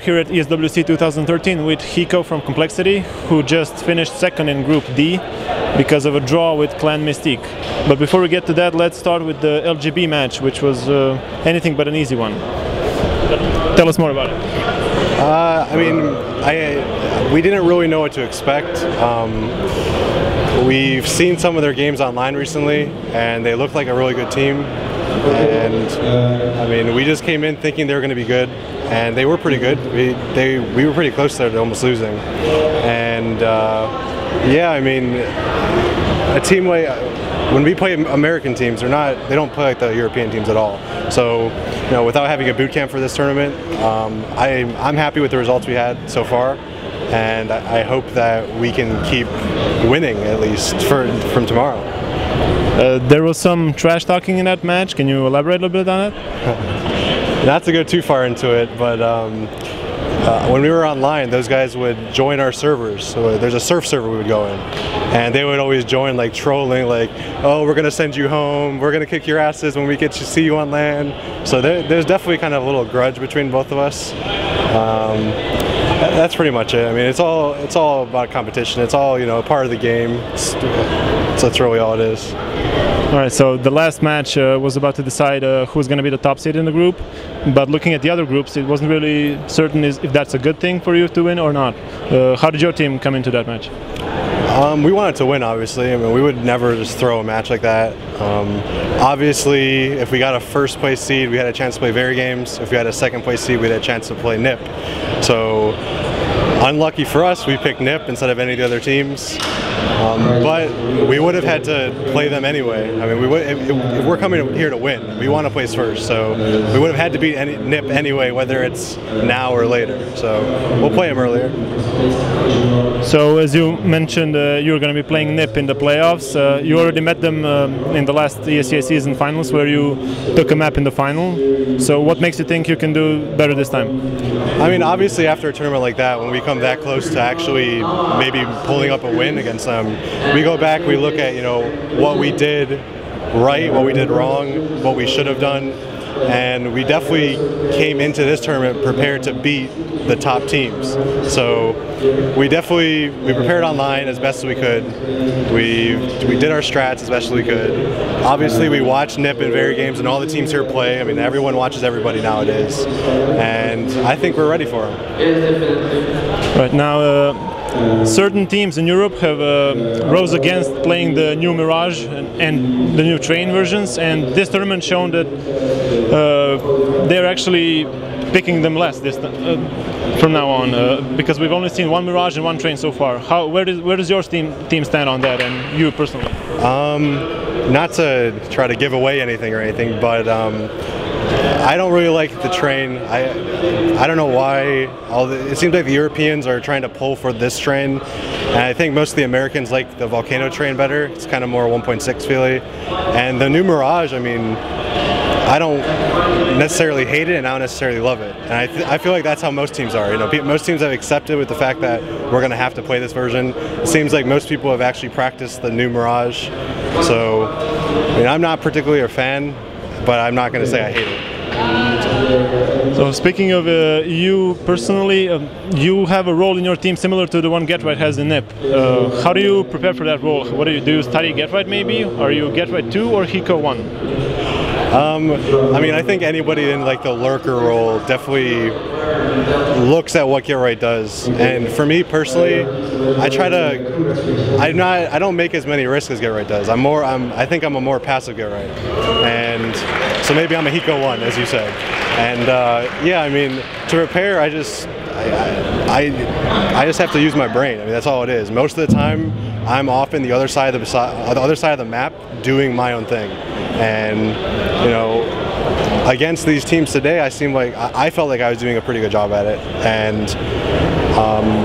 Here at ESWC 2013 with Hiko from Clan-Mystik, who just finished second in Group D because of a draw with Clan-Mystik. But before we get to that, let's start with the LGB match, which was anything but an easy one. Tell us more about it. We didn't really know what to expect. We've seen some of their games online recently, and they looked like a really good team. And we just came in thinking they were going to be good, and they were pretty good. We were pretty close there to almost losing. And a team like when we play American teams, they don't play like the European teams at all. So, without having a boot camp for this tournament, I'm happy with the results we had so far, and I hope that we can keep winning at least from tomorrow. There was some trash talking in that match. Can you elaborate a little bit on that? Not to go too far into it, but when we were online, those guys would join our servers. So there's a surf server we would go in, and they would always join like trolling, like, "Oh, we're gonna send you home. We're gonna kick your asses when we get to see you on land." So there's definitely kind of a little grudge between both of us. That's pretty much it. It's all about competition. It's all part of the game. So that's really all it is. All right. So the last match was about to decide who's going to be the top seed in the group. But looking at the other groups, it wasn't really certain if that's a good thing for you to win or not. How did your team come into that match? We wanted to win, obviously. We would never just throw a match like that. Obviously, if we got a first place seed, we had a chance to play Very Games. If we had a second place seed, we had a chance to play NIP. So, unlucky for us, we picked NIP instead of any of the other teams. But we would have had to play them anyway. If we're coming here to win, we want to place first. So we would have had to beat NIP anyway, whether it's now or later. So we'll play them earlier. So as you mentioned, you're going to be playing NIP in the playoffs. You already met them in the last ESWC season finals, where you took a map in the final. So what makes you think you can do better this time? Obviously after a tournament like that, when we come that close to actually maybe pulling up a win against them, we go back, we look at what we did right, what we did wrong, what we should have done, and we definitely came into this tournament prepared to beat the top teams. So we prepared online as best as we could. We did our strats as best as we could. Obviously we watch NIP and Very Games and all the teams here play. Everyone watches everybody nowadays, and I think we're ready for them. Right now, certain teams in Europe have rose against playing the new Mirage and the new Train versions, and this tournament shown that they're actually picking them less from now on, because we've only seen one Mirage and one Train so far. Where does your team stand on that, and you personally? Not to try to give away anything or anything, but I don't really like the Train. I don't know why. It seems like the Europeans are trying to pull for this Train, and I think most of the Americans like the Volcano Train better. It's kind of more 1.6 feely. And the new Mirage, I don't necessarily hate it, and I don't necessarily love it. And I feel like that's how most teams are. Most teams have accepted with the fact that we're going to have to play this version. It seems like most people have actually practiced the new Mirage. So, I'm not particularly a fan, but I'm not going to say I hate it. So speaking of you personally, you have a role in your team similar to the one GetRight has in NIP. How do you prepare for that role? What do you study GetRight maybe? Are you GetRight 2 or Hiko 1? I think anybody in the lurker role definitely looks at what GetRight does, and for me personally, I don't make as many risks as GetRight does. I think I'm a more passive GetRight, and so maybe I'm a Hiko 1, as you said. And to prepare, I just have to use my brain. That's all it is. Most of the time, I'm often the other side of the map doing my own thing, and against these teams today, I felt like I was doing a pretty good job at it. And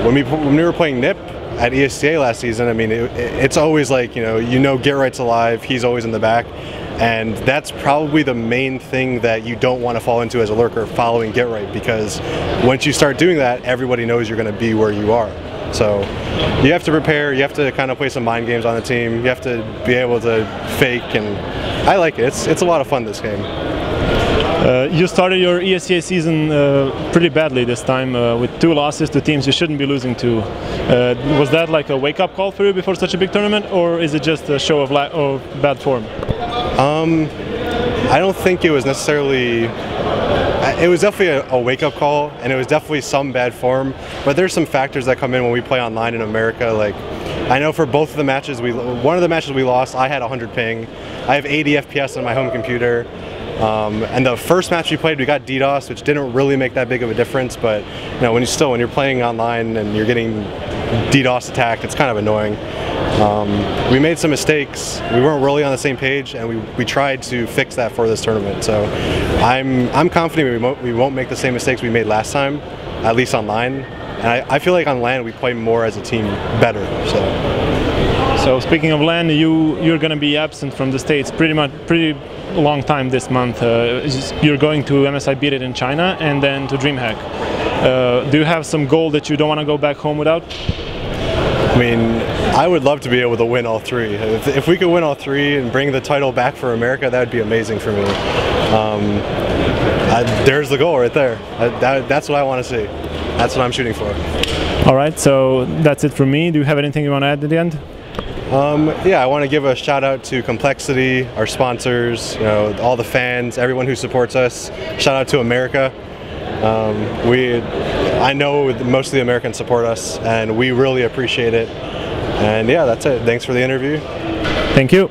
when we were playing NIP at ESCA last season, it's always like GetRight's alive, he's always in the back. And that's probably the main thing that you don't want to fall into as a lurker, following GetRight, because once you start doing that, everybody knows you're going to be where you are. So you have to prepare, you have to kind of play some mind games on the team, you have to be able to fake, and I like it. It's a lot of fun, this game. You started your ESWC season pretty badly this time with 2 losses to teams you shouldn't be losing to. Was that like a wake-up call for you before such a big tournament, or is it just a show of bad form? I don't think it was necessarily. It was definitely a wake-up call, and it was definitely some bad form. But there's some factors that come in when we play online in America. Like, I know for both of the matches, one of the matches we lost, I had 100 ping. I have 80 FPS on my home computer. And the first match we played, we got DDoS, which didn't really make that big of a difference. But you know, when you're playing online and you're getting DDoS attacked, it's kind of annoying. We made some mistakes. We weren't really on the same page, and we tried to fix that for this tournament. So I'm confident we won't make the same mistakes we made last time, at least online. And I feel like on LAN we play more as a team better. So speaking of LAN, you're going to be absent from the States pretty long time this month. You're going to MSI Beat It in China and then to DreamHack. Do you have some goal that you don't want to go back home without? I mean, I would love to be able to win all 3. If we could win all 3 and bring the title back for America, that would be amazing for me. There's the goal right there. That's what I want to see. That's what I'm shooting for. All right, so that's it from me. Do you have anything you want to add at the end? Yeah, I want to give a shout out to Complexity, our sponsors, you know, all the fans, everyone who supports us. Shout out to America. I know most of the Americans support us, and we really appreciate it. And yeah, that's it. Thanks for the interview. Thank you.